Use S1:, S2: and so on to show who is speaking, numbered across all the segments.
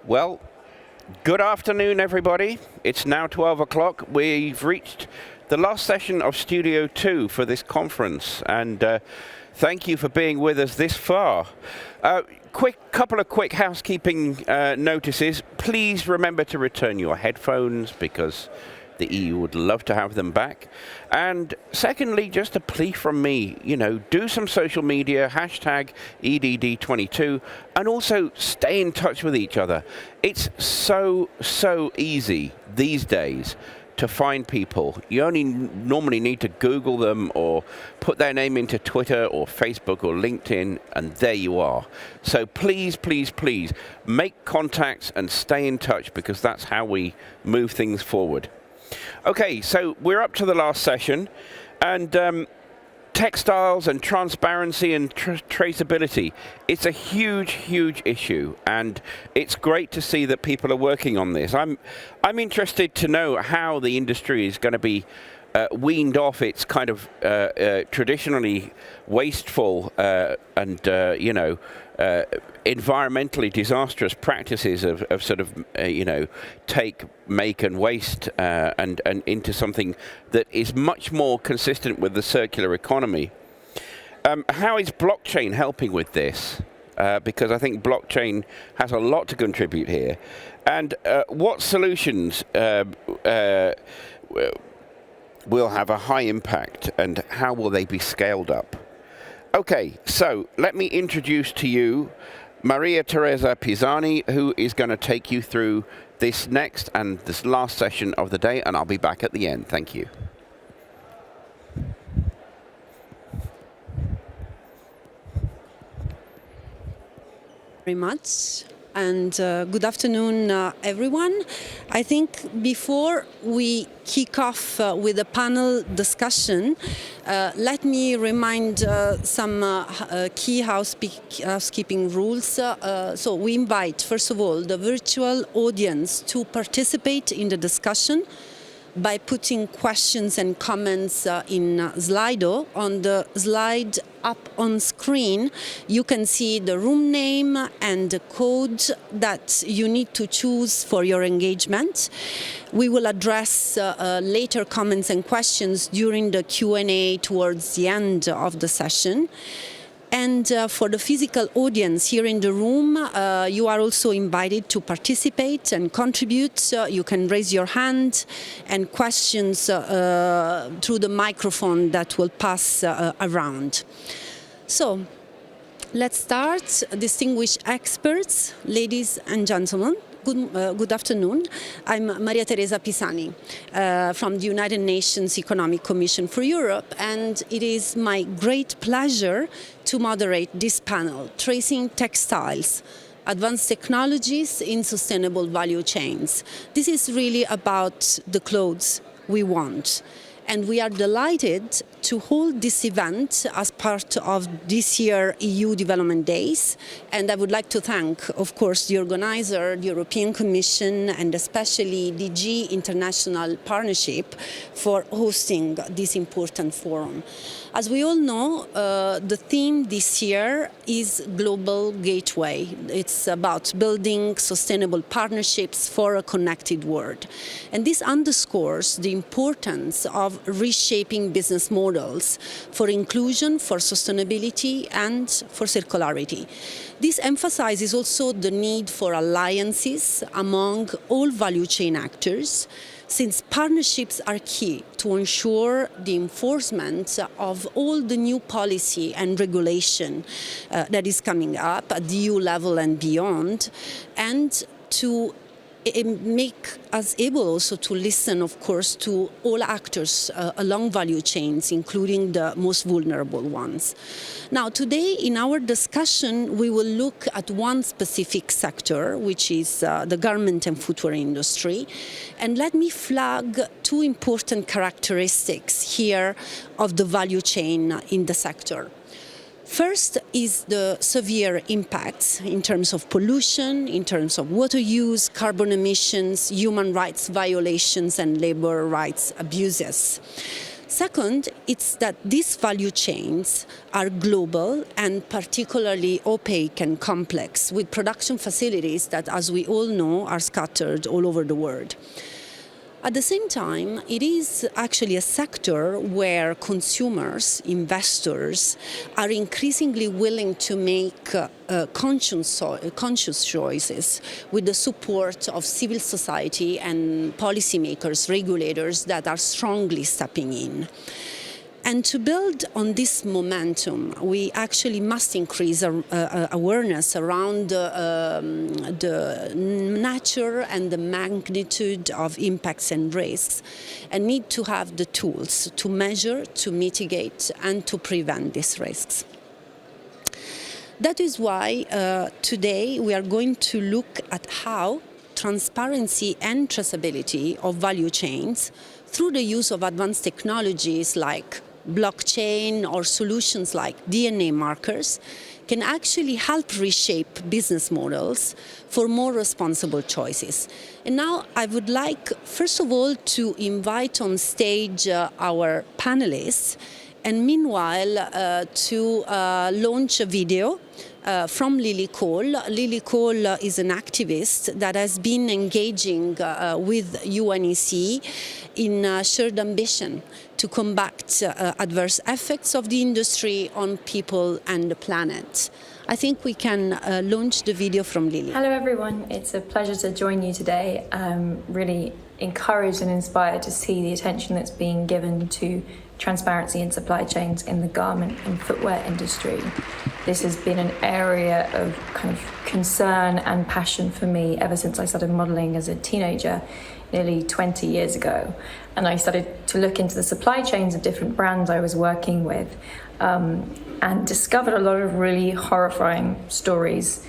S1: Well, good afternoon, everybody. It's now 12 o'clock. We've reached the last session of Studio 2 for this conference, and thank you for being with us this far. Couple of quick housekeeping notices. Please remember to return your headphones because the EU would love to have them back. And secondly, just a plea from me, do some social media, hashtag EDD22, and also stay in touch with each other. It's so easy these days to find people. You only normally need to Google them or put their name into Twitter or Facebook or LinkedIn, and there you are. So please, make contacts and stay in touch, because that's how we move things forward. Okay, so we're up to the last session, and textiles and transparency and traceability. It's a huge issue, and it's great to see that people are working on this. I'm interested to know how the industry is going to be weaned off its kind of traditionally wasteful and environmentally disastrous practices of sort of take, make, and waste, and into something that is much more consistent with the circular economy. How is blockchain helping with this? Because I think blockchain has a lot to contribute here. And what solutions will have a high impact, and how will they be scaled up? Okay, so let me introduce to you Maria Teresa Pisani, who is going to take you through this next and this last session of the day, and I'll be back at the end. Thank you.
S2: Very much. And good afternoon, everyone. I think before we kick off with the panel discussion, let me remind some key housekeeping rules. So we invite, first of all, the virtual audience to participate in the discussion by putting questions and comments in Slido. On the slide up on screen, you can see the room name and the code that you need to choose for your engagement. We will address later comments and questions during the Q&A towards the end of the session. And for the physical audience here in the room, you are also invited to participate and contribute. You can raise your hand, and questions through the microphone that will pass around. So let's start. Distinguished experts, ladies and gentlemen, good afternoon. I'm Maria Teresa Pisani from the United Nations Economic Commission for Europe, and it is my great pleasure to moderate this panel, Tracing Textiles, Advanced Technologies in Sustainable Value Chains. This is really about the clothes we want. And we are delighted to hold this event as part of this year's EU Development Days. And I would like to thank, of course, the organizer, the European Commission, and especially DG International Partnership for hosting this important forum. As we all know, the theme this year is Global Gateway. It's about building sustainable partnerships for a connected world. And this underscores the importance of reshaping business models for inclusion, for sustainability, and for circularity. This emphasizes also the need for alliances among all value chain actors, since partnerships are key to ensure the enforcement of all the new policy and regulation that is coming up at the EU level and beyond, and to make us able also to listen, of course, to all actors along value chains, including the most vulnerable ones. Now, today in our discussion, we will look at one specific sector, which is the garment and footwear industry. And let me flag two important characteristics here of the value chain in the sector. First is the severe impacts in terms of pollution, in terms of water use, carbon emissions, human rights violations, and labor rights abuses. Second, it's that these value chains are global and particularly opaque and complex, with production facilities that, as we all know, are scattered all over the world. At the same time, it is actually a sector where consumers, investors, are increasingly willing to make conscious choices with the support of civil society and policymakers, regulators that are strongly stepping in. And to build on this momentum, we actually must increase awareness around the nature and the magnitude of impacts and risks, and need to have the tools to measure, to mitigate, and to prevent these risks. That is why today we are going to look at how transparency and traceability of value chains through the use of advanced technologies like blockchain or solutions like DNA markers can actually help reshape business models for more responsible choices. And now I would like, first of all, to invite on stage our panelists, and meanwhile to launch a video from Lily Cole. Lily Cole is an activist that has been engaging with UNEC in shared ambition to combat adverse effects of the industry on people and the planet. I think we can launch the video from Lily.
S3: Hello everyone, it's a pleasure to join you today. I'm really encouraged and inspired to see the attention that's being given to transparency in supply chains in the garment and footwear industry. This has been an area of kind of concern and passion for me ever since I started modelling as a teenager nearly 20 years ago. And I started to look into the supply chains of different brands I was working with and discovered a lot of really horrifying stories,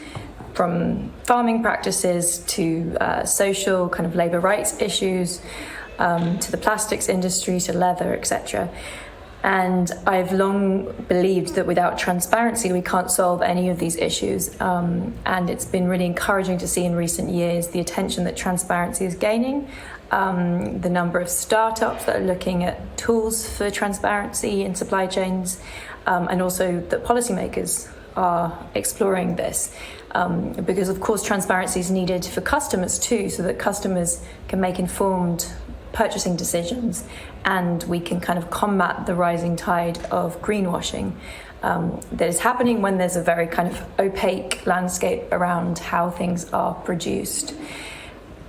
S3: from farming practices to social kind of labour rights issues, to the plastics industry, to leather, etc. And I've long believed that without transparency, we can't solve any of these issues. And it's been really encouraging to see in recent years the attention that transparency is gaining, the number of startups that are looking at tools for transparency in supply chains, and also that policymakers are exploring this. Because of course transparency is needed for customers too, so that customers can make informed purchasing decisions, and we can kind of combat the rising tide of greenwashing that is happening when there's a very kind of opaque landscape around how things are produced.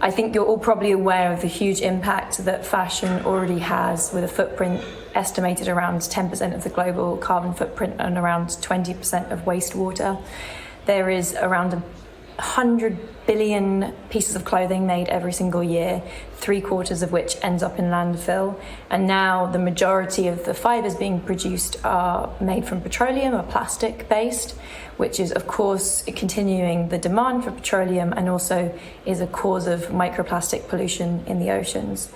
S3: I think you're all probably aware of the huge impact that fashion already has, with a footprint estimated around 10% of the global carbon footprint and around 20% of wastewater. There is around 100 billion pieces of clothing made every single year, 3/4 of which ends up in landfill. And now the majority of the fibers being produced are made from petroleum or plastic based, which is of course continuing the demand for petroleum and also is a cause of microplastic pollution in the oceans.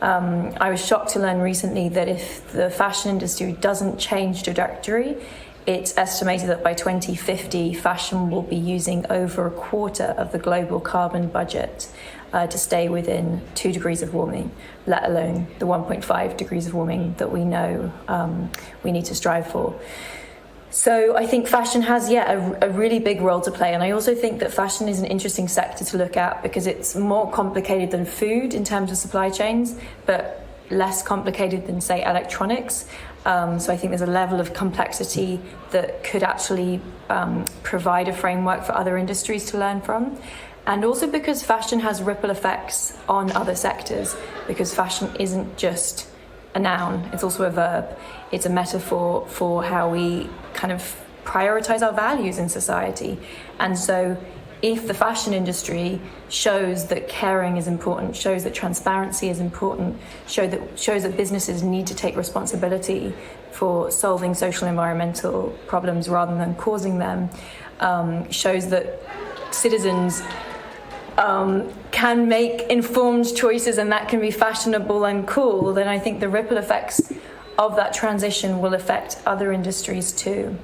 S3: I was shocked to learn recently that if the fashion industry doesn't change trajectory, it's estimated that by 2050, fashion will be using over 1/4 of the global carbon budget to stay within 2 degrees of warming, let alone the 1.5 degrees of warming that we know we need to strive for. So I think fashion has, a really big role to play. And I also think that fashion is an interesting sector to look at because it's more complicated than food in terms of supply chains, but less complicated than, say, electronics. So I think there's a level of complexity that could actually provide a framework for other industries to learn from. And also because fashion has ripple effects on other sectors, because fashion isn't just a noun, it's also a verb. It's a metaphor for how we kind of prioritize our values in society. And so if the fashion industry shows that caring is important, shows that transparency is important, shows that businesses need to take responsibility for solving social and environmental problems rather than causing them, shows that citizens can make informed choices and that can be fashionable and cool, then I think the ripple effects of that transition will affect other industries too.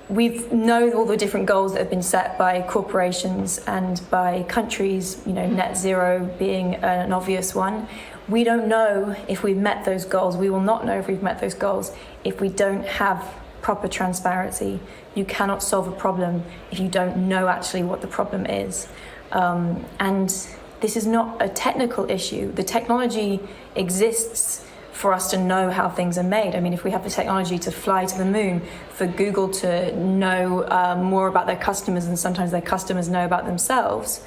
S3: We know all the different goals that have been set by corporations and by countries, net zero being an obvious one. we don't know if we've met those goals. We will not know if we've met those goals if we don't have proper transparency. You cannot solve a problem if you don't know actually what the problem is. And this is not a technical issue. The technology exists for us to know how things are made. I mean, if we have the technology to fly to the moon, for Google to know more about their customers than sometimes their customers know about themselves,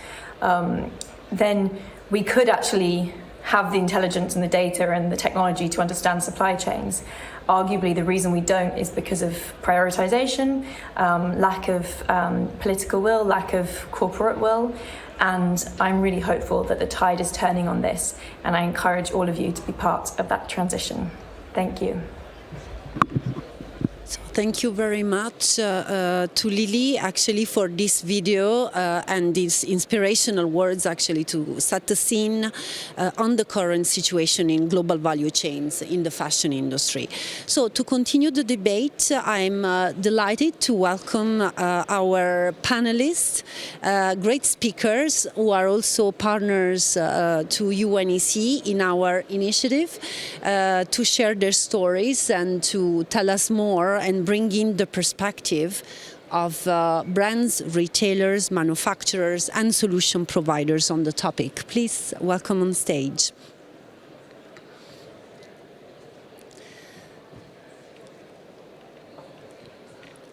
S3: then we could actually have the intelligence and the data and the technology to understand supply chains. Arguably, the reason we don't is because of prioritization, lack of political will, lack of corporate will. And I'm really hopeful that the tide is turning on this, and I encourage all of you to be part of that transition. Thank you.
S2: So thank you very much to Lily, actually, for this video and these inspirational words, actually, to set the scene on the current situation in global value chains in the fashion industry. So to continue the debate, I'm delighted to welcome our panelists, great speakers who are also partners to UNEC in our initiative, to share their stories and to tell us more and bring in the perspective of brands, retailers, manufacturers, and solution providers on the topic. Please welcome on stage.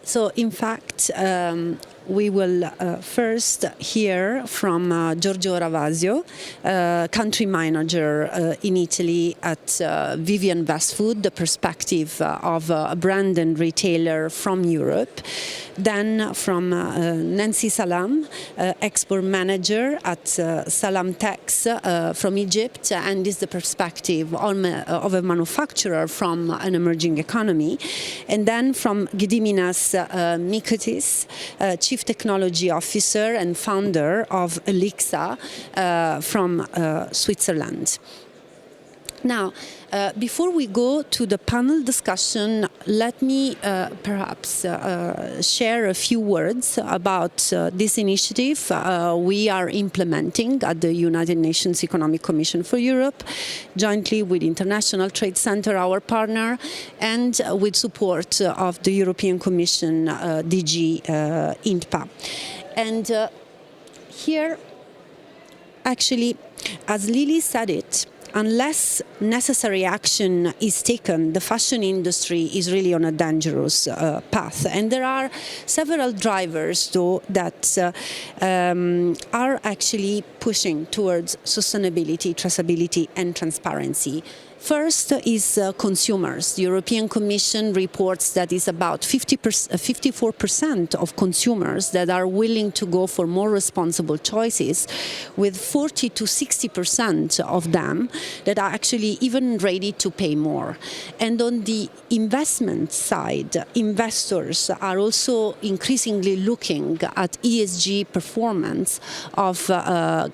S2: So, in fact, we will first hear from Giorgio Ravasio, country manager in Italy at Vivian Westwood, the perspective of a brand and retailer from Europe. Then from Nancy Salam, export manager at Salam Tex from Egypt, and is the perspective of a manufacturer from an emerging economy. And then from Gediminas Mikotis, Chief Technology Officer and founder of Elixa from Switzerland. Now, before we go to the panel discussion, let me perhaps share a few words about this initiative we are implementing at the United Nations Economic Commission for Europe, jointly with International Trade Center, our partner, and with support of the European Commission DG INTPA. And here, actually, as Lily said it, unless necessary action is taken, the fashion industry is really on a dangerous path. And there are several drivers, though, that are actually pushing towards sustainability, traceability, and transparency. First is consumers. The European Commission reports that it's about 54% of consumers that are willing to go for more responsible choices, with 40 to 60% of them that are actually even ready to pay more. And on the investment side, investors are also increasingly looking at ESG performance of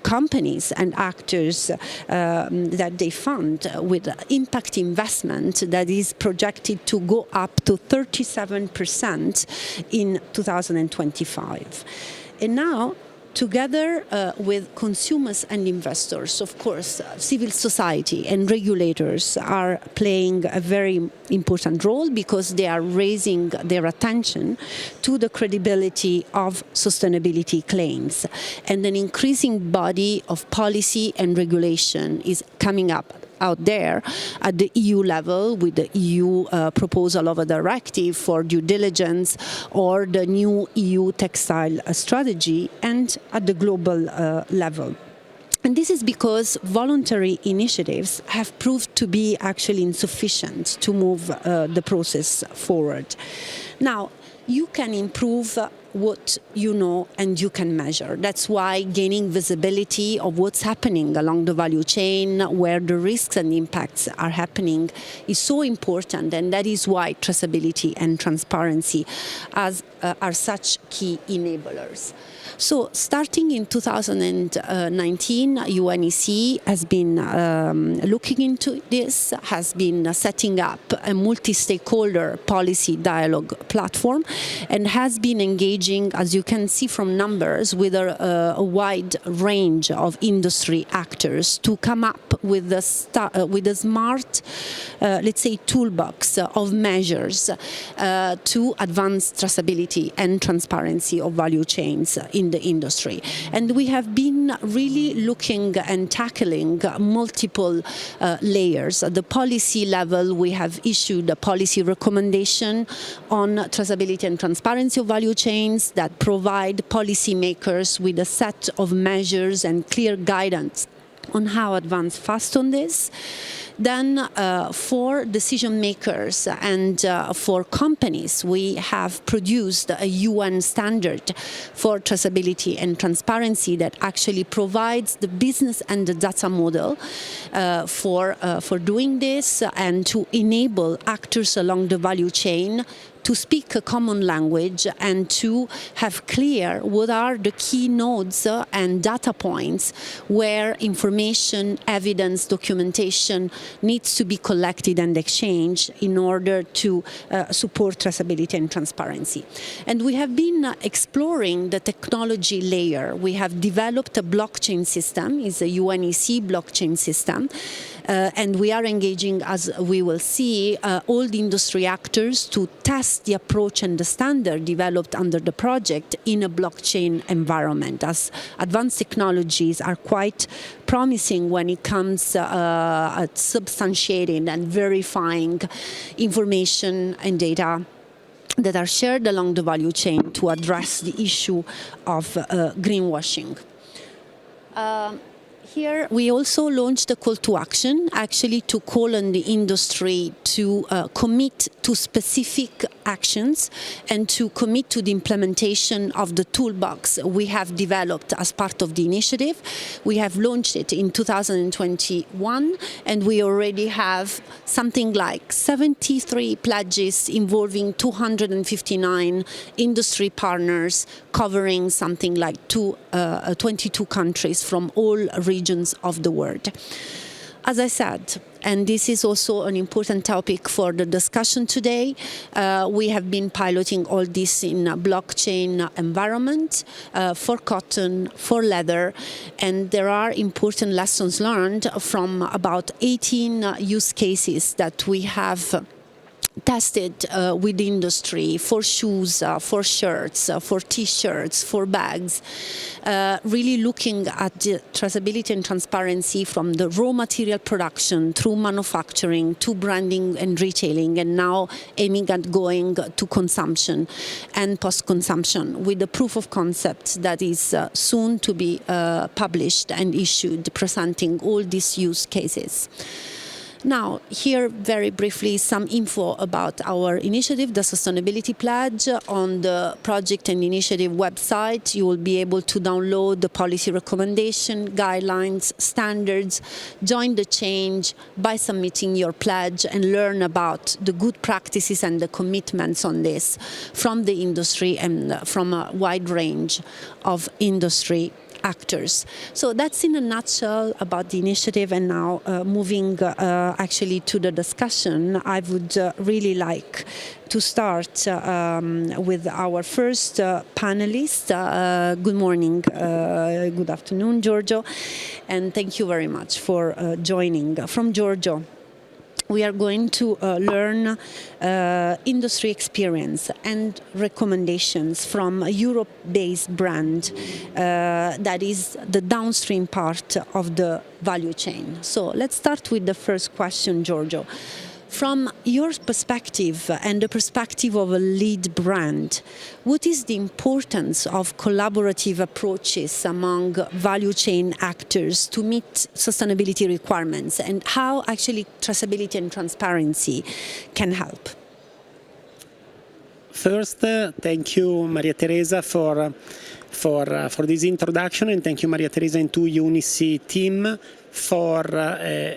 S2: companies and actors that they fund, with impact investment that is projected to go up to 37% in 2025. And now, together with consumers and investors, of course, civil society and regulators are playing a very important role, because they are raising their attention to the credibility of sustainability claims. And an increasing body of policy and regulation is coming up out there at the EU level, with the EU proposal of a directive for due diligence, or the new EU textile strategy, and at the global level. And this is because voluntary initiatives have proved to be actually insufficient to move the process forward. Now, you can improve what you know and you can measure. That's why gaining visibility of what's happening along the value chain, where the risks and impacts are happening, is so important, and that is why traceability and transparency are such key enablers. So, starting in 2019, UNEC has been looking into this, has been setting up a multi-stakeholder policy dialogue platform, and has been engaging, as you can see from numbers, with a wide range of industry actors to come up with the smart, let's say, toolbox of measures to advance traceability and transparency of value chains in the industry. And we have been really looking and tackling multiple layers. At the policy level, we have issued a policy recommendation on traceability and transparency of value chains that provide policymakers with a set of measures and clear guidance on how to advance fast on this. Then for decision makers and for companies, we have produced a UN standard for traceability and transparency that actually provides the business and the data model for doing this and to enable actors along the value chain to speak a common language and to have clear what are the key nodes and data points where information, evidence, documentation needs to be collected and exchanged in order to support traceability and transparency. And we have been exploring the technology layer. We have developed a blockchain system, it's a UNEC blockchain system, and we are engaging, as we will see, all the industry actors to test the approach and the standard developed under the project in a blockchain environment, as advanced technologies are quite promising when it comes at substantiating and verifying information and data that are shared along the value chain to address the issue of greenwashing. Here we also launched a call to action, actually to call on the industry to commit to specific actions and to commit to the implementation of the toolbox we have developed as part of the initiative. We have launched it in 2021 and we already have something like 73 pledges involving 259 industry partners covering something like 22 countries from all regions of the world. As I said, and this is also an important topic for the discussion today, we have been piloting all this in a blockchain environment for cotton, for leather, and there are important lessons learned from about 18 use cases that we have tested with the industry for shoes, for shirts, for t-shirts, for bags, really looking at the traceability and transparency from the raw material production through manufacturing to branding and retailing, and now aiming at going to consumption and post-consumption with the proof of concept that is soon to be published and issued, presenting all these use cases. Now, here very briefly some info about our initiative, the Sustainability Pledge. On the project and initiative website, you will be able to download the policy recommendation, guidelines, standards, join the change by submitting your pledge and learn about the good practices and the commitments on this from the industry and from a wide range of industry actors. So that's in a nutshell about the initiative, and now moving actually to the discussion, I would really like to start with our first panelist. Good morning, good afternoon, Giorgio, and thank you very much for joining. From Giorgio, we are going to learn industry experience and recommendations from a Europe-based brand that is the downstream part of the value chain. So let's start with the first question, Giorgio. From your perspective and the perspective of a lead brand, what is the importance of collaborative approaches among value chain actors to meet sustainability requirements, and how actually traceability and transparency can help?
S4: First, thank you, Maria Teresa, for this introduction, and thank you, Maria Teresa, and to UNEC team for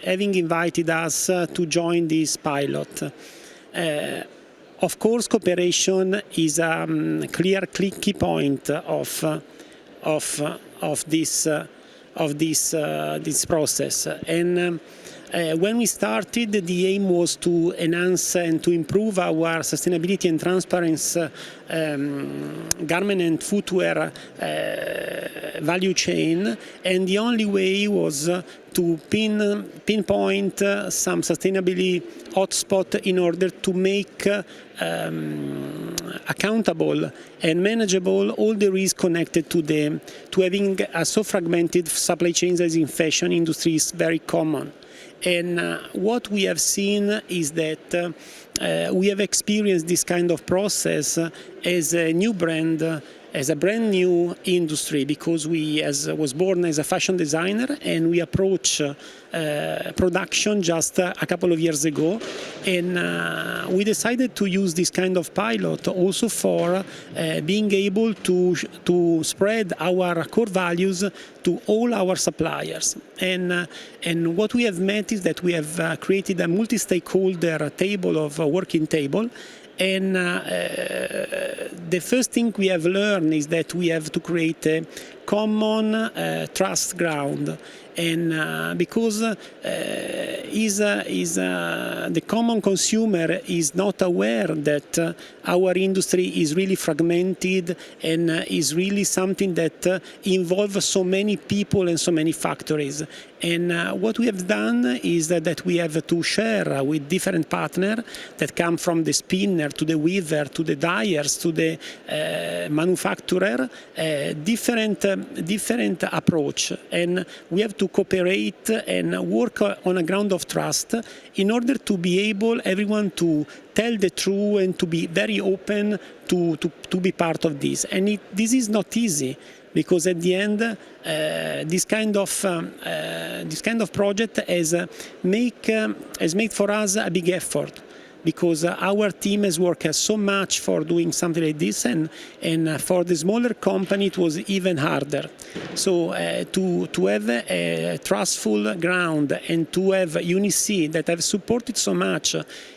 S4: having invited us to join this pilot. Of course, cooperation is a clear key point of this process. And when we started, the aim was to enhance and to improve our sustainability and transparency garment and footwear value chain, and the only way was to pinpoint some sustainability hotspot in order to make accountable and manageable all the risks connected to having a so fragmented supply chains as in fashion industry is very common. And what we have seen is that we have experienced this kind of process as a new brand, as a brand new industry, because we was born as a fashion designer and we approached production just a couple of years ago, and we decided to use this kind of pilot also for being able to spread our core values to all our suppliers. And what we have met is that we have created a multi-stakeholder table of working table. And the first thing we have learned is that we have to create a common trust ground, and because the common consumer is not aware that our industry is really fragmented and is really something that involves so many people and so many factories. And what we have done is that we have to share with different partners that come from the spinner to the weaver to the dyers to the manufacturer, different approach, and we have to cooperate and work on a ground of trust in order to be able everyone to tell the truth and to be very open to be part of this. And this is not easy, because at the end, this kind of project has made for us a big effort, because our team has worked so much for doing something like this, and for the smaller company it was even harder. So to have a trustful ground and to have UniC that have supported so much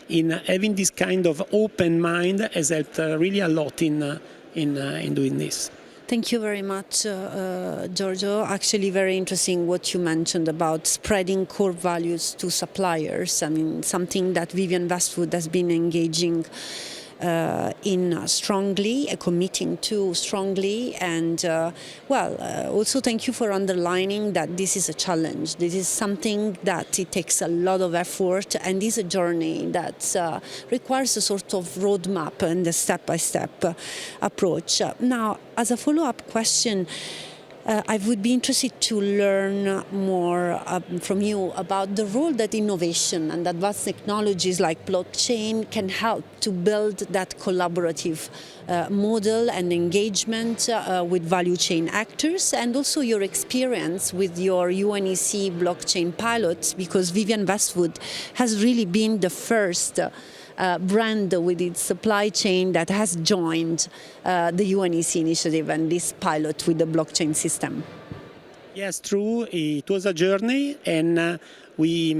S4: in having this kind of open mind has helped really a lot in doing this.
S2: Thank you very much, Giorgio. Actually, very interesting what you mentioned about spreading core values to suppliers. I mean, something that Vivienne Westwood has been engaging in strongly, committing to strongly, and also thank you for underlining that this is a challenge. This is something that it takes a lot of effort, and is a journey that requires a sort of roadmap and a step-by-step approach. Now, as a follow-up question, I would be interested to learn more from you about the role that innovation and advanced technologies like blockchain can help to build that collaborative model and engagement with value chain actors, and also your experience with your UNEC blockchain pilots, because Vivienne Westwood has really been the first brand with its supply chain that has joined the UNEC initiative and this pilot with the blockchain system.
S4: Yes, true. It was a journey, and we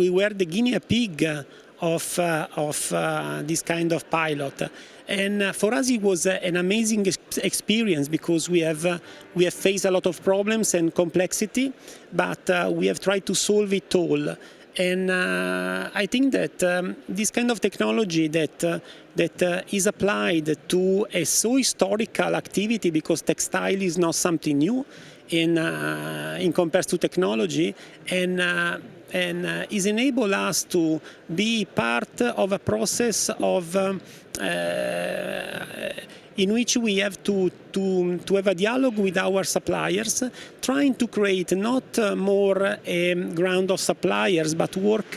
S4: were the guinea pig of this kind of pilot. And for us, it was an amazing experience, because we have faced a lot of problems and complexity, but we have tried to solve it all. And I think that this kind of technology that is applied to a so historical activity, because textile is not something new in comparison to technology, and is enable us to be part of a process of in which we have to have a dialogue with our suppliers, trying to create not more a ground of suppliers, but work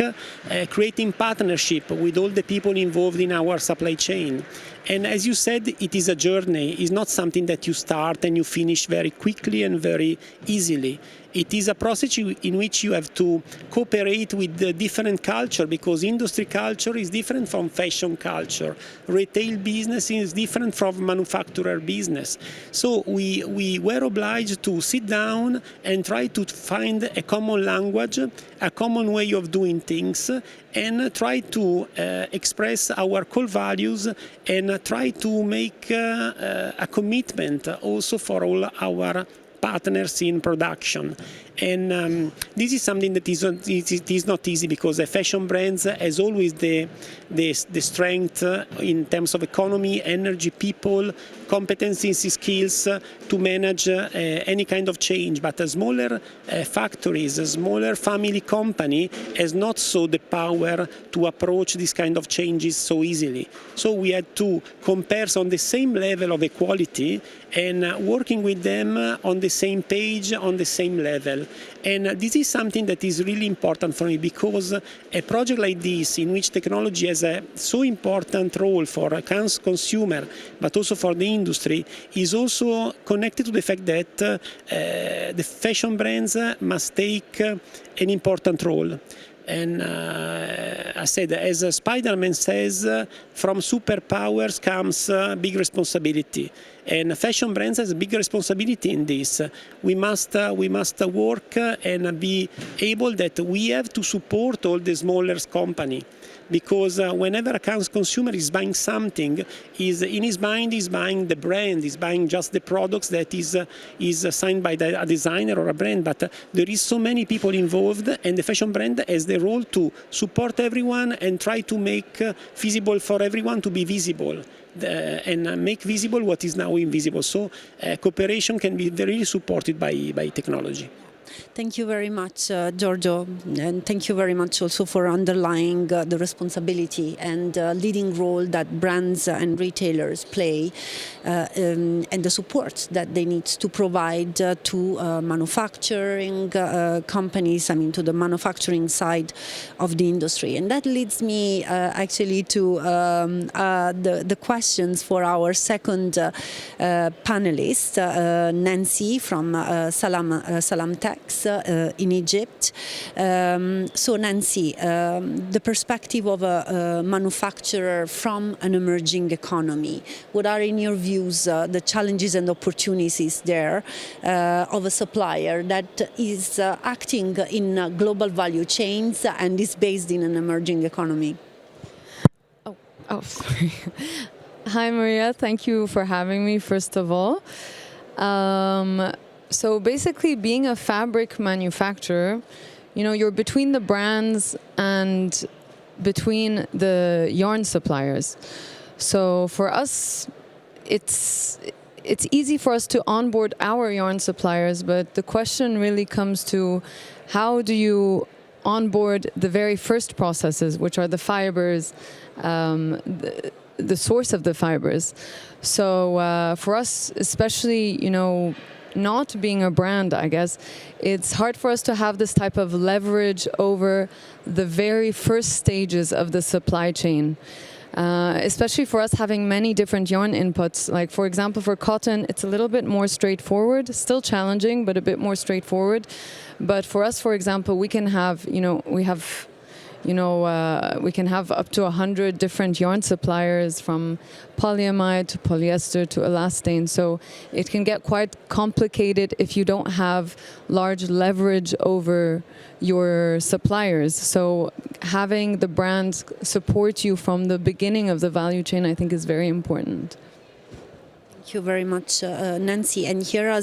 S4: creating partnership with all the people involved in our supply chain. And as you said, it is a journey. It's not something that you start and you finish very quickly and very easily. It is a process in which you have to cooperate with the different culture, because industry culture is different from fashion culture. Retail business is different from manufacturer business. So we were obliged to sit down and try to find a common language, a common way of doing things, and try to express our core values, and try to make a commitment also for all our partners in production. And this is something that is not easy, because a fashion brand has always the strength in terms of economy, energy, people, competencies, skills to manage any kind of change. But a smaller factories, a smaller family company has not so the power to approach this kind of changes so easily. So we had to compare on the same level of equality and working with them on the same page, on the same level. And this is something that is really important for me, because a project like this, in which technology has a so important role for a consumer, but also for the industry, is also connected to the fact that the fashion brands must take an important role. And I said, as Spider-Man says, from superpowers comes big responsibility. And fashion brands has a big responsibility in this. We must work and be able that we have to support all the smaller company. Because whenever a consumer is buying something, in his mind is buying the brand, is buying just the products that is signed by a designer or a brand. But there is so many people involved, and the fashion brand has the role to support everyone and try to make feasible for everyone to be visible. And make visible what is now invisible. So cooperation can be very supported by technology.
S2: Thank you very much, Giorgio, and thank you very much also for underlying the responsibility and leading role that brands and retailers play and the support that they need to provide to manufacturing companies, to the manufacturing side of the industry. And that leads me actually to the questions for our second panelist, Nancy from Salam Tech in Egypt. So Nancy, the perspective of a manufacturer from an emerging economy, what are in your views the challenges and opportunities there of a supplier that is acting in global value chains and is based in an emerging economy?
S5: Oh, sorry. Hi, Maria. Thank you for having me, first of all. So basically, being a fabric manufacturer, you're between the brands and between the yarn suppliers. So for us, it's easy for us to onboard our yarn suppliers, but the question really comes to how do you onboard the very first processes, which are the fibers, the source of the fibers. So for us, especially, not being a brand, I guess, it's hard for us to have this type of leverage over the very first stages of the supply chain. Especially for us having many different yarn inputs. Like, for example, for cotton, it's a little bit more straightforward, still challenging, but a bit more straightforward. But for us, for example, we can have, we can have up to 100 different yarn suppliers, from polyamide to polyester to elastane. So it can get quite complicated if you don't have large leverage over your suppliers. So having the brands support you from the beginning of the value chain, I think, is very important.
S2: Thank you very much, Nancy. And here,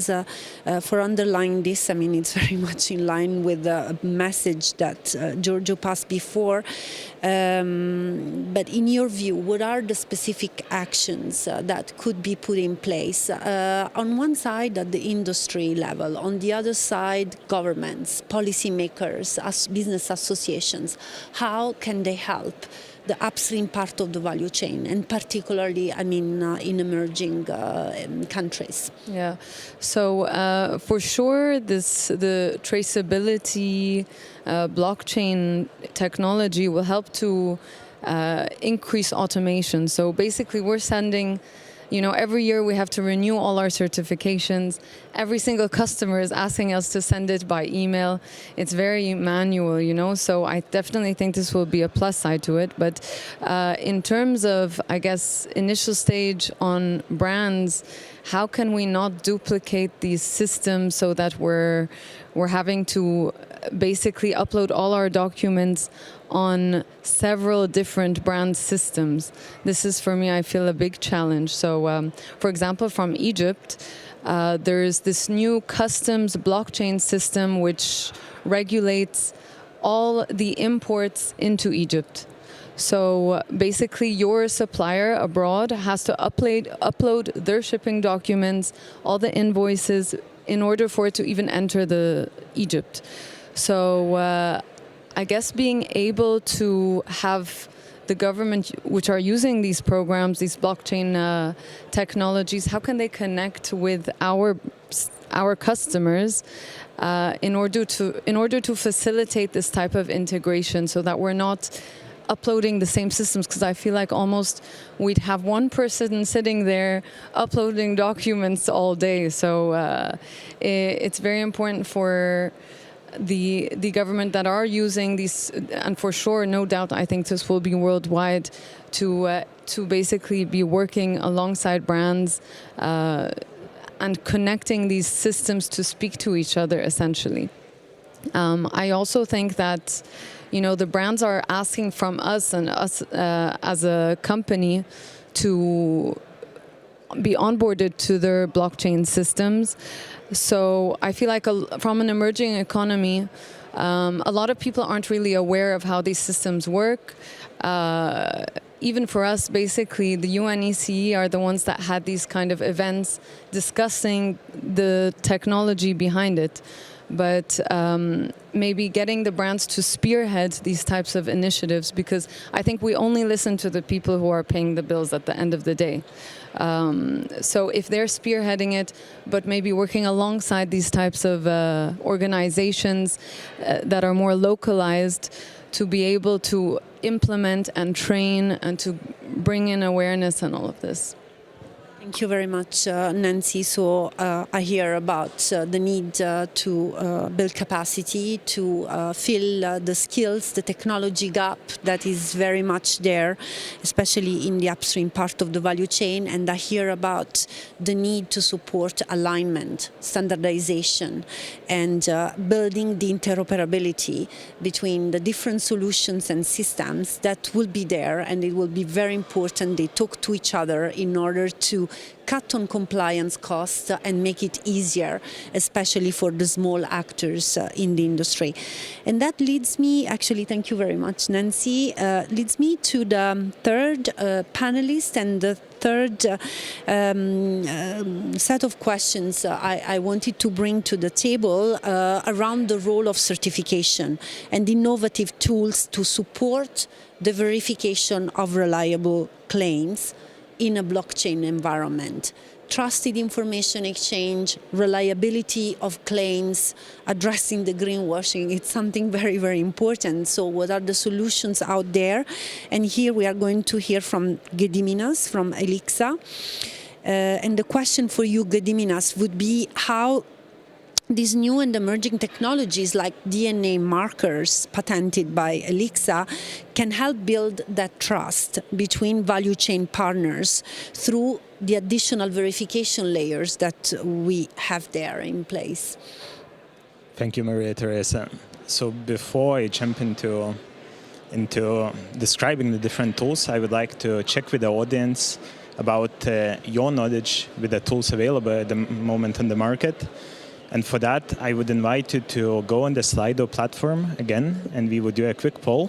S2: for underlying this, it's very much in line with the message that Giorgio passed before. But in your view, what are the specific actions that could be put in place? On one side, at the industry level, on the other side, governments, policymakers, business associations. How can they help the upstream part of the value chain, and particularly, in emerging countries?
S5: Yeah, so for sure, the traceability blockchain technology will help to increase automation. So basically, we're sending, every year we have to renew all our certifications. Every single customer is asking us to send it by email. It's very manual, so I definitely think this will be a plus side to it. But in terms of, I guess, initial stage on brands, how can we not duplicate these systems so that we're having to basically upload all our documents on several different brand systems? This is, for me, I feel, a big challenge. So, for example, from Egypt, There's this new customs blockchain system which regulates all the imports into Egypt. So basically your supplier abroad has to upload their shipping documents, all the invoices, in order for it to even enter the Egypt. So I guess being able to have the government which are using these programs, these blockchain technologies, how can they connect with our customers in order to facilitate this type of integration, so that we're not uploading the same systems? Because I feel like almost we'd have one person sitting there uploading documents all day. So it's very important for the government that are using these, and for sure, no doubt, I think this will be worldwide, to basically be working alongside brands and connecting these systems to speak to each other, essentially. I also think that, the brands are asking from us, and us as a company, to be onboarded to their blockchain systems. So I feel like from an emerging economy, a lot of people aren't really aware of how these systems work. Even for us, basically, the UNECE are the ones that had these kind of events discussing the technology behind it. But maybe getting the brands to spearhead these types of initiatives, because I think we only listen to the people who are paying the bills at the end of the day. So if they're spearheading it, but maybe working alongside these types of organizations that are more localized, to be able to implement and train and to bring in awareness and all of this.
S2: Thank you very much, Nancy. So I hear about the need to build capacity, to fill the skills, the technology gap that is very much there, especially in the upstream part of the value chain. And I hear about the need to support alignment, standardization, and building the interoperability between the different solutions and systems that will be there. And it will be very important they talk to each other in order to cut on compliance costs and make it easier, especially for the small actors in the industry. And that leads me, actually, thank you very much, Nancy, leads me to the third panelist and the third set of questions I wanted to bring to the table around the role of certification and innovative tools to support the verification of reliable claims in a blockchain environment. Trusted information exchange, reliability of claims, addressing the greenwashing, it's something very, very important. So what are the solutions out there? And here we are going to hear from Gediminas, from Elixa. And the question for you, Gediminas, would be how these new and emerging technologies like DNA markers patented by Elixa can help build that trust between value chain partners through the additional verification layers that we have there in place.
S6: Thank you, Maria Teresa. So before I jump into describing the different tools, I would like to check with the audience about your knowledge with the tools available at the moment on the market. And for that, I would invite you to go on the Slido platform again, and we will do a quick poll.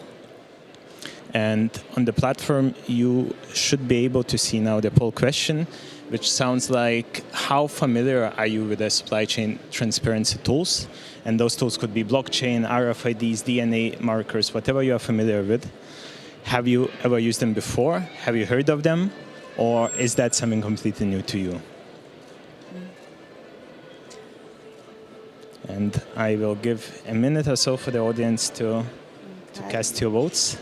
S6: And on the platform, you should be able to see now the poll question, which sounds like, how familiar are you with the supply chain transparency tools? And those tools could be blockchain, RFIDs, DNA markers, whatever you are familiar with. Have you ever used them before? Have you heard of them? Or is that something completely new to you? And I will give a minute or so for the audience to cast your votes.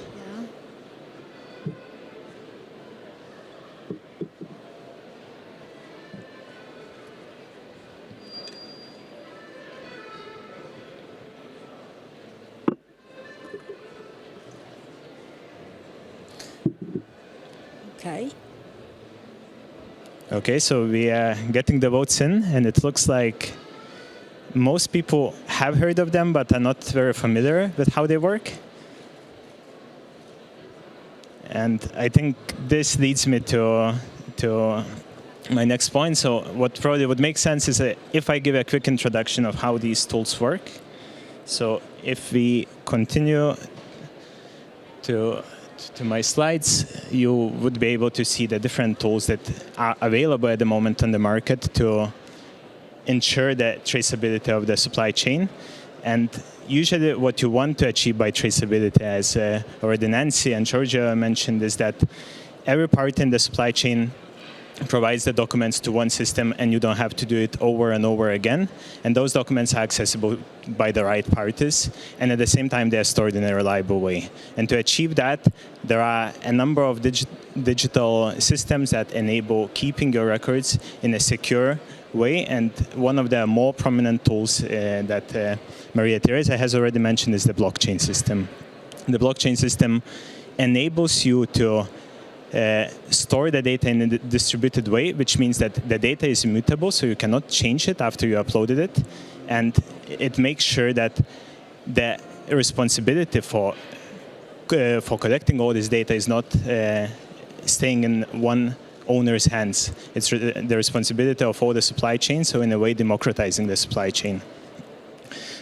S6: Okay, so we are getting the votes in, and it looks like most people have heard of them, but are not very familiar with how they work. And I think this leads me to my next point. So what probably would make sense is if I give a quick introduction of how these tools work. So if we continue to my slides, you would be able to see the different tools that are available at the moment on the market to ensure the traceability of the supply chain. And usually what you want to achieve by traceability, as already Nancy and Georgia mentioned, is that every part in the supply chain provides the documents to one system and you don't have to do it over and over again. And those documents are accessible by the right parties. And at the same time, they're stored in a reliable way. And to achieve that, there are a number of digital systems that enable keeping your records in a secure way. And one of the more prominent tools that Maria Teresa has already mentioned is the blockchain system. The blockchain system enables you to store the data in a distributed way, which means that the data is immutable, so you cannot change it after you uploaded it. And it makes sure that the responsibility for collecting all this data is not staying in one owner's hands. It's the responsibility of all the supply chain, so in a way democratizing the supply chain.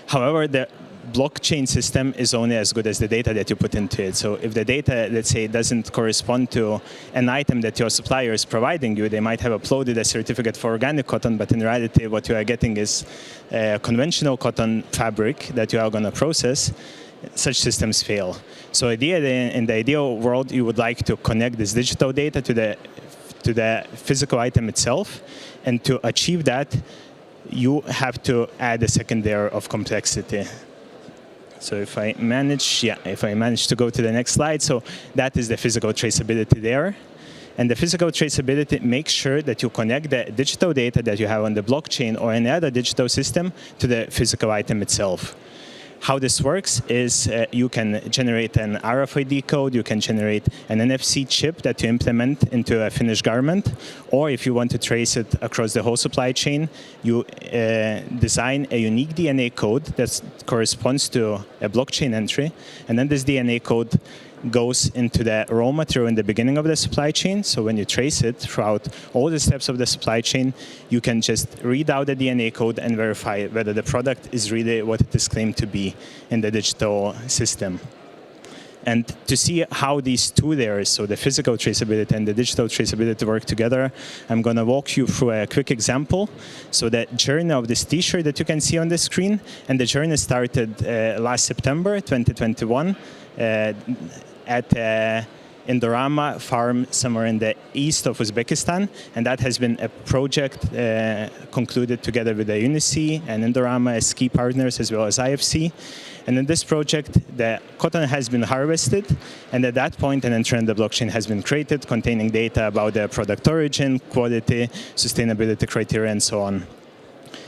S6: However, the blockchain system is only as good as the data that you put into it. So if the data, let's say, doesn't correspond to an item that your supplier is providing you, they might have uploaded a certificate for organic cotton, but in reality what you are getting is conventional cotton fabric that you are going to process. Such systems fail. So in the ideal world, you would like to connect this digital data to the physical item itself, and to achieve that, you have to add a second layer of complexity. So if I manage to go to the next slide, so that is the physical traceability there. And the physical traceability makes sure that you connect the digital data that you have on the blockchain or any other digital system to the physical item itself. How this works is you can generate an RFID code, you can generate an NFC chip that you implement into a finished garment, or if you want to trace it across the whole supply chain, you design a unique DNA code that corresponds to a blockchain entry, and then this DNA code goes into the raw material in the beginning of the supply chain. So when you trace it throughout all the steps of the supply chain, you can just read out the DNA code and verify whether the product is really what it is claimed to be in the digital system. And to see how these two layers, so the physical traceability and the digital traceability, work together, I'm going to walk you through a quick example. So the journey of this T-shirt that you can see on the screen, and the journey started last September 2021 at Indorama farm somewhere in the east of Uzbekistan, and that has been a project concluded together with the UNICE and Indorama as key partners, as well as IFC. And in this project, the cotton has been harvested, and at that point an entry in the blockchain has been created containing data about the product origin, quality, sustainability criteria, and so on.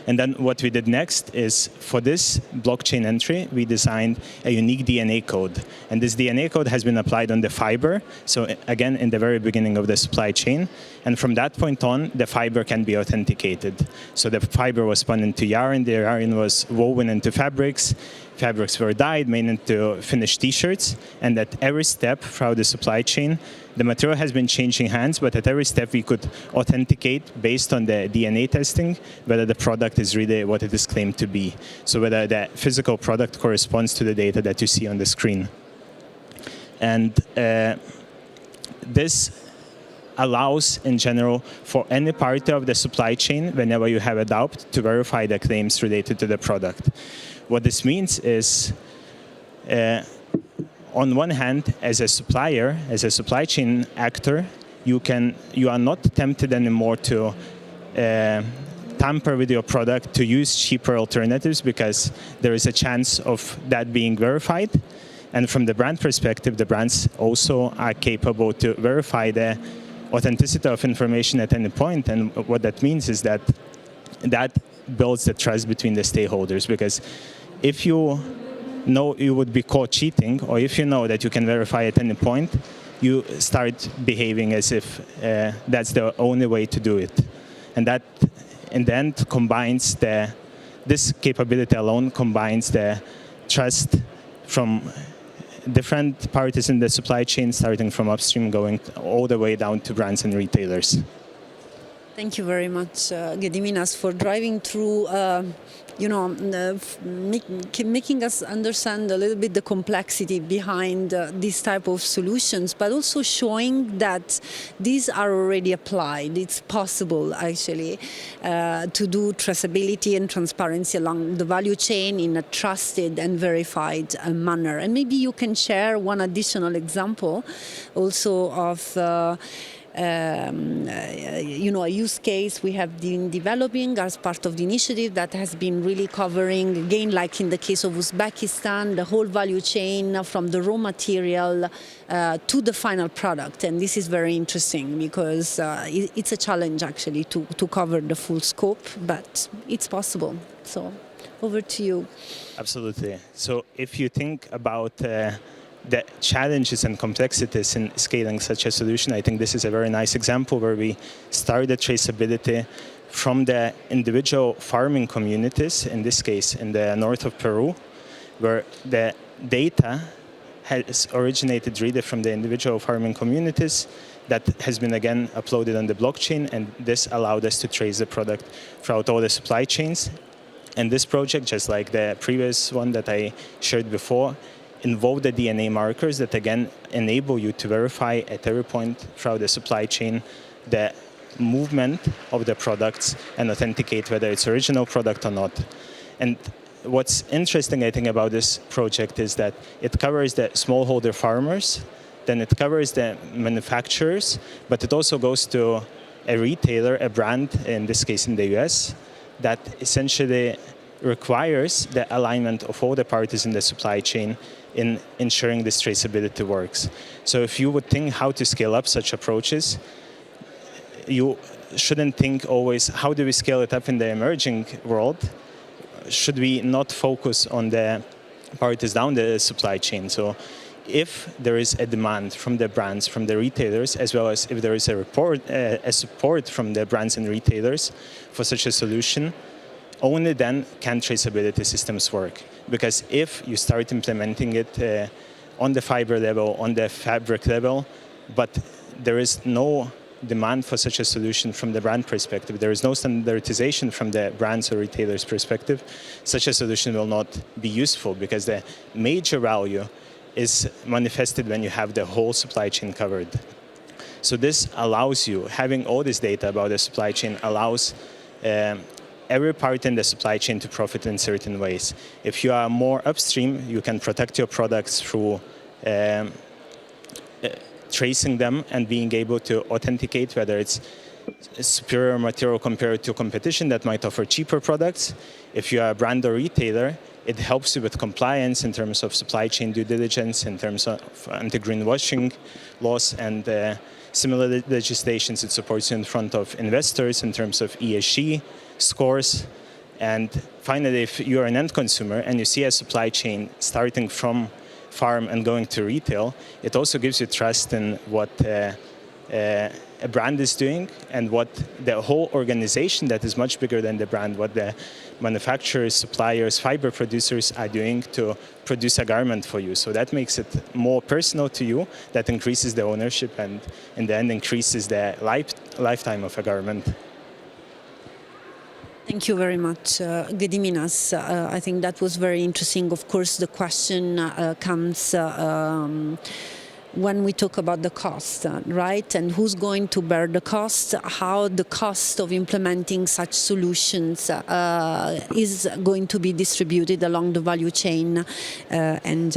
S6: And then what we did next is, for this blockchain entry, we designed a unique DNA code. And this DNA code has been applied on the fiber, so again, in the very beginning of the supply chain. And from that point on, the fiber can be authenticated. So the fiber was spun into yarn, the yarn was woven into fabrics, fabrics were dyed, made into finished T-shirts, and at every step throughout the supply chain, the material has been changing hands, but at every step we could authenticate, based on the DNA testing, whether the product is really what it is claimed to be. So whether the physical product corresponds to the data that you see on the screen. And this allows, in general, for any party of the supply chain, whenever you have a doubt, to verify the claims related to the product. What this means is, on one hand, as a supplier, as a supply chain actor, you are not tempted anymore to tamper with your product, to use cheaper alternatives, because there is a chance of that being verified. And from the brand perspective, the brands also are capable to verify the authenticity of information at any point. And what that means is that builds the trust between the stakeholders, because if you know you would be caught cheating, or if you know that you can verify at any point, you start behaving as if that's the only way to do it. And that, in the end, combines this capability alone combines the trust from different parties in the supply chain, starting from upstream, going all the way down to brands and retailers.
S2: Thank you very much, Gediminas, for driving through, making us understand a little bit the complexity behind these type of solutions, but also showing that these are already applied. It's possible, actually, to do traceability and transparency along the value chain in a trusted and verified manner. And maybe you can share one additional example also of a use case we have been developing as part of the initiative that has been really covering, again, like in the case of Uzbekistan, the whole value chain from the raw material to the final product. And this is very interesting because it's a challenge, actually, to cover the full scope, but it's possible. So over to you.
S6: Absolutely. So if you think about the challenges and complexities in scaling such a solution, I think this is a very nice example where we started traceability from the individual farming communities, in this case in the north of Peru, where the data has originated really from the individual farming communities that has been again uploaded on the blockchain, and this allowed us to trace the product throughout all the supply chains. And this project, just like the previous one that I shared before, involve the DNA markers that again enable you to verify at every point throughout the supply chain the movement of the products and authenticate whether it's original product or not. And what's interesting, I think, about this project is that it covers the smallholder farmers, then it covers the manufacturers, but it also goes to a retailer, a brand, in this case in the US, that essentially requires the alignment of all the parties in the supply chain in ensuring this traceability works. So if you would think how to scale up such approaches, you shouldn't think always, how do we scale it up in the emerging world? Should we not focus on the parties down the supply chain? So if there is a demand from the brands, from the retailers, as well as if there is a support from the brands and retailers for such a solution, only then can traceability systems work. Because if you start implementing it on the fiber level, on the fabric level, but there is no demand for such a solution from the brand perspective, there is no standardization from the brands or retailers' perspective, such a solution will not be useful, because the major value is manifested when you have the whole supply chain covered. So this allows you, having all this data about the supply chain allows every part in the supply chain to profit in certain ways. If you are more upstream, you can protect your products through tracing them and being able to authenticate whether it's superior material compared to competition that might offer cheaper products. If you are a brand or retailer, it helps you with compliance in terms of supply chain due diligence, in terms of anti-greenwashing laws and similar legislations. It supports you in front of investors in terms of ESG scores. And finally, if you're an end consumer and you see a supply chain starting from farm and going to retail, it also gives you trust in what a brand is doing and what the whole organization that is much bigger than the brand, what the manufacturers, suppliers, fiber producers are doing to produce a garment for you. So that makes it more personal to you, that increases the ownership and in the end increases the lifetime of a garment.
S2: Thank you very much, Gediminas. I think that was very interesting. Of course, the question comes when we talk about the cost, right? And who's going to bear the cost? How the cost of implementing such solutions is going to be distributed along the value chain. And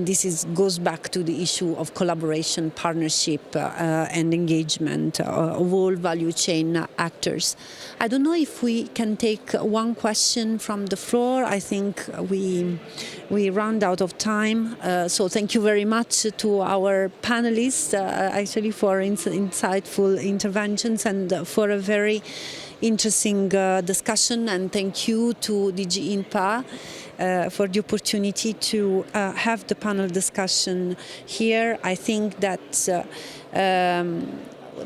S2: this goes back to the issue of collaboration, partnership, and engagement of all value chain actors. I don't know if we can take one question from the floor. I think we round out of time. So thank you very much to our panelists, actually, for insightful interventions and for a very interesting discussion. And thank you to DG INPA for the opportunity to have the panel discussion here. I think that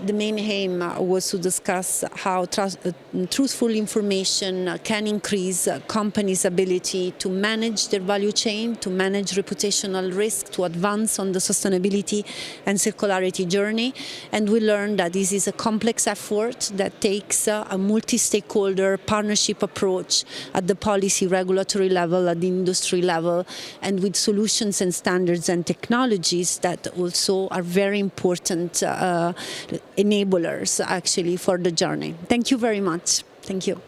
S2: the main aim was to discuss how truthful information can increase companies' ability to manage their value chain, to manage reputational risk, to advance on the sustainability and circularity journey. And we learned that this is a complex effort that takes a multi-stakeholder partnership approach at the policy regulatory level, at the industry level, and with solutions and standards and technologies that also are very important enablers actually for the journey. Thank you very much. Thank you.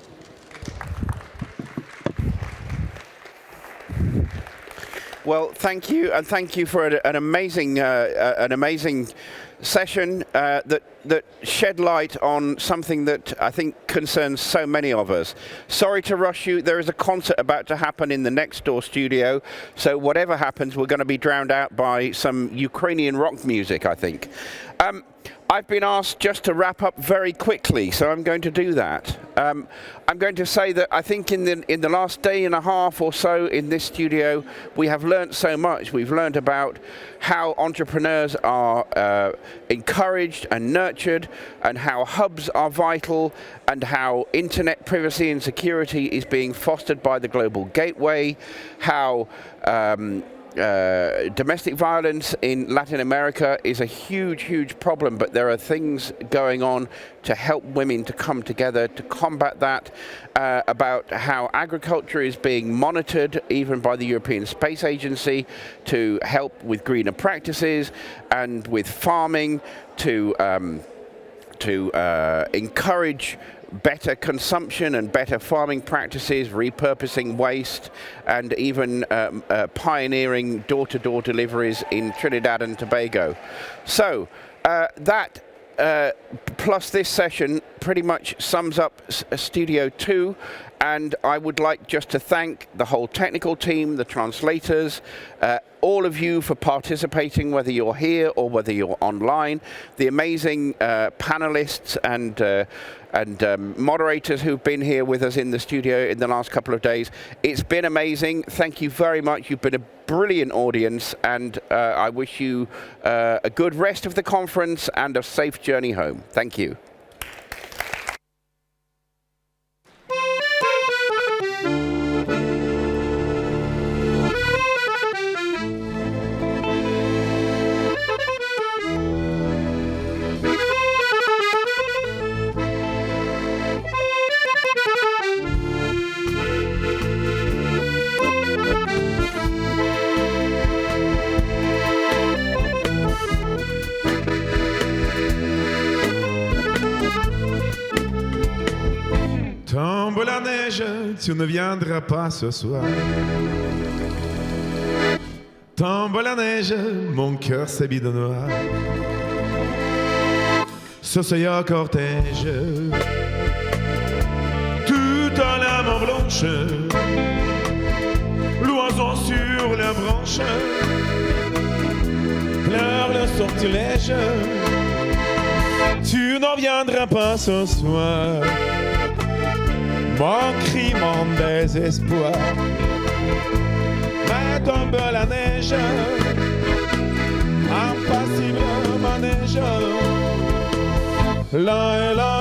S1: Well, thank you, and thank you for an amazing session that shed light on something that I think concerns so many of us. Sorry to rush you. There is a concert about to happen in the next door studio, so whatever happens, we're going to be drowned out by some Ukrainian rock music, I think. I've been asked just to wrap up very quickly, so I'm going to do that. I'm going to say that I think in the last day and a half or so in this studio, we have learned so much. We've learned about how entrepreneurs are encouraged and nurtured, and how hubs are vital, and how internet privacy and security is being fostered by the global gateway, how domestic violence in Latin America is a huge, huge problem, but there are things going on to help women to come together to combat that, about how agriculture is being monitored even by the European Space Agency to help with greener practices, and with farming to encourage better consumption and better farming practices, repurposing waste, and even pioneering door-to-door deliveries in Trinidad and Tobago. So that plus this session pretty much sums up Studio 2, and I would like just to thank the whole technical team, the translators, all of you for participating, whether you're here or whether you're online, the amazing panelists and moderators who've been here with us in the studio in the last couple of days. It's been amazing. Thank you very much. You've been a brilliant audience, and I wish you a good rest of the conference and a safe journey home. Thank you.
S7: Tombe la neige, tu ne viendras pas ce soir. Tombe la neige, mon cœur s'habille de noir. Ce soir cortège, tout en l'âme blanche, l'oiseau sur la branche, pleure le sortilège. Tu n'en viendras pas ce soir. Mon cri, mon désespoir. Mais tombe la neige, impassible manège. Là et là.